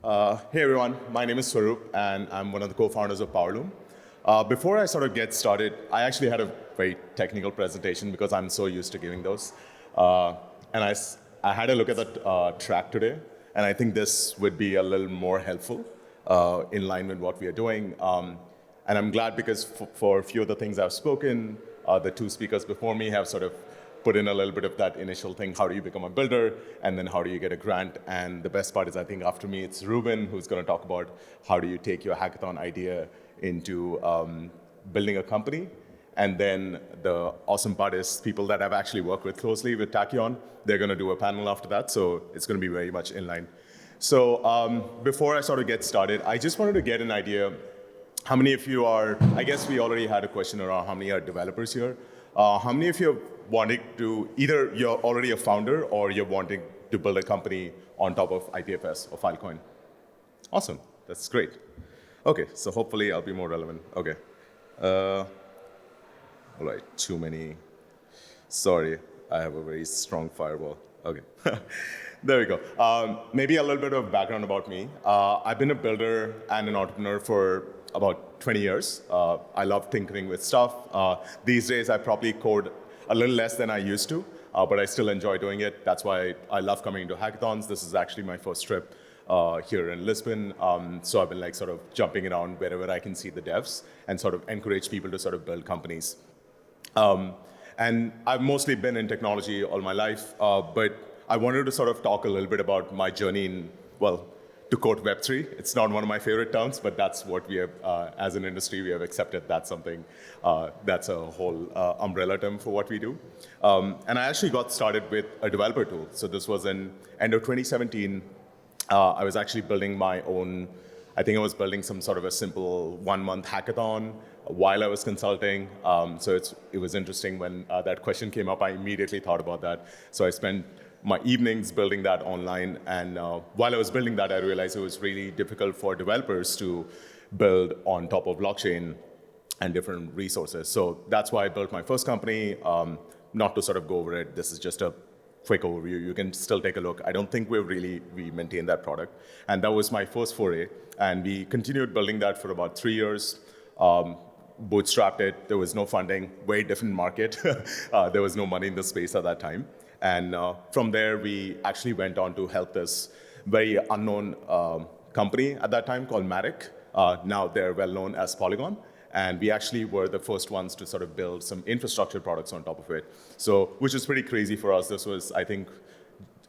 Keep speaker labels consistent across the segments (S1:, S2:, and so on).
S1: Hey everyone, my name is Swaroop and I'm one of the co-founders of Powerloom. Before I sort of get started, I actually had a very technical presentation because I'm so used to giving those. Uh, and I had a look at the track today, and I think this would be a little more helpful in line with what we are doing. And I'm glad because for a few of the things I've spoken, the two speakers before me have sort of put in a little bit of that initial thing, how do you become a builder, and then how do you get a grant. And the best part is I think after me, it's Ruben who's going to talk about how do you take your hackathon idea into building a company. And then the awesome part is people that I've actually worked with closely with Tachyon, they're going to do a panel after that, so it's going to be very much in line. So before I sort of get started, I just wanted to get an idea how many of you are, I guess we already had a question around how many are developers here. How many of you are wanting to, either you're already a founder or you're wanting to build a company on top of IPFS or Filecoin? Awesome, that's great. Okay, so hopefully I'll be more relevant. Okay. All right, too many. Sorry, I have a very strong firewall. Okay, there we go. Maybe a little bit of background about me. I've been a builder and an entrepreneur for about 20 years. I love tinkering with stuff. These days, I probably code a little less than I used to, but I still enjoy doing it. That's why I love coming to hackathons. This is actually my first trip here in Lisbon. So I've been like sort of jumping around wherever I can see the devs and sort of encourage people to sort of build companies. And I've mostly been in technology all my life, but I wanted to sort of talk a little bit about my journey in, well, to quote Web3, it's not one of my favorite terms, but that's what we have, as an industry, we have accepted that's something, that's a whole umbrella term for what we do. And I actually got started with a developer tool. So this was in end of 2017. I was actually building my own, I think I was building some sort of a simple 1-month hackathon while I was consulting. So it was interesting when that question came up, I immediately thought about that. So I spent my evenings building that online, and while I was building that, I realized it was really difficult for developers to build on top of blockchain and different resources. So that's why I built my first company. Not to sort of go over it, this is just a quick overview. You can still take a look. I don't think we maintained that product. And that was my first foray. And we continued building that for about 3 years. Bootstrapped it, there was no funding, very different market. There was no money in the space at that time. And from there, we actually went on to help this very unknown company at that time called Matic. Now they're well known as Polygon. And we actually were the first ones to sort of build some infrastructure products on top of it. So, which is pretty crazy for us. This was, I think,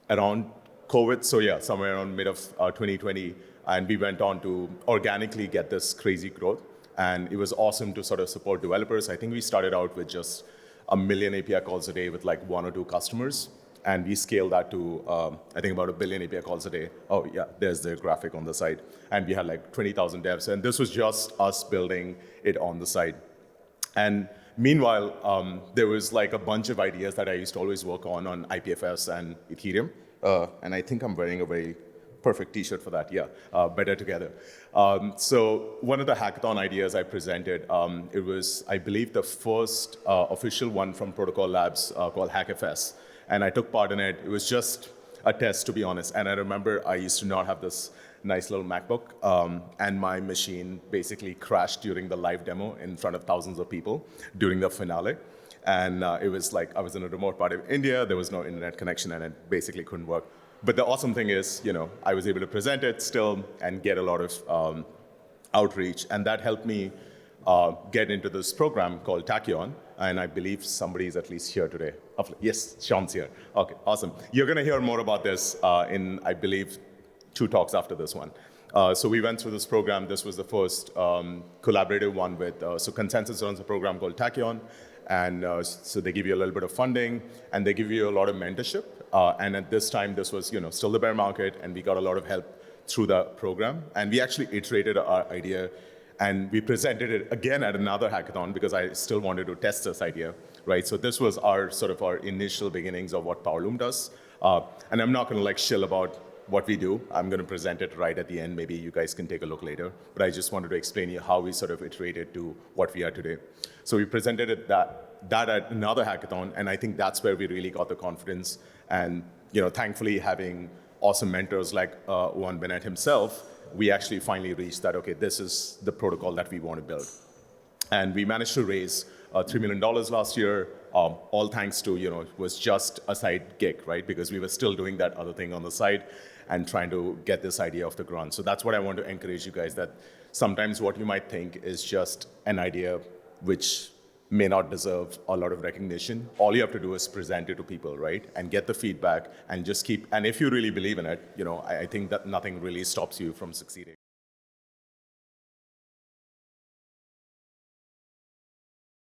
S1: around COVID. So yeah, somewhere around mid of 2020. And we went on to organically get this crazy growth. And it was awesome to sort of support developers. I think we started out with just 1 million API calls a day with like 1 or 2 customers. And we scaled that to, I think, about 1 billion API calls a day. Oh, yeah, there's the graphic on the side. And we had like 20,000 devs. And this was just us building it on the side. And meanwhile, there was like a bunch of ideas that I used to always work on IPFS and Ethereum. And I think I'm wearing a very perfect t-shirt for that, yeah, better together. So one of the hackathon ideas I presented, it was, I believe, the first official one from Protocol Labs called HackFS. And I took part in it. It was just a test, to be honest. And I remember I used to not have this nice little MacBook, and my machine basically crashed during the live demo in front of thousands of people during the finale. And it was like I was in a remote part of India, there was no internet connection, and it basically couldn't work. But the awesome thing is, you know, I was able to present it still and get a lot of outreach, and that helped me get into this program called Tachyon, and I believe somebody is at least here today. Yes, Sean's here. Okay, awesome. You're going to hear more about this in, I believe, 2 talks after this one. So we went through this program. This was the first collaborative one with, so Consensus runs a program called Tachyon, and so they give you a little bit of funding, and they give you a lot of mentorship. And at this time, this was, you know, still the bear market, and we got a lot of help through the program. And we actually iterated our idea, and we presented it again at another hackathon because I still wanted to test this idea, right? So this was our sort of our initial beginnings of what Powerloom does. And I'm not going to like shill about what we do. I'm going to present it right at the end. Maybe you guys can take a look later. But I just wanted to explain to you how we sort of iterated to what we are today. So we presented it that at another hackathon, and I think that's where we really got the confidence. And, you know, thankfully having awesome mentors like Juan Bennett himself, we actually finally reached that, okay, this is the protocol that we want to build. And we managed to raise $3 million last year, all thanks to, it was just a side gig, right? Because we were still doing that other thing on the side and trying to get this idea off the ground. So that's what I want to encourage you guys, that sometimes what you might think is just an idea which may not deserve a lot of recognition. All you have to do is present it to people, right? And get the feedback and just keep, and if you really believe in it, I think that nothing really stops you from succeeding.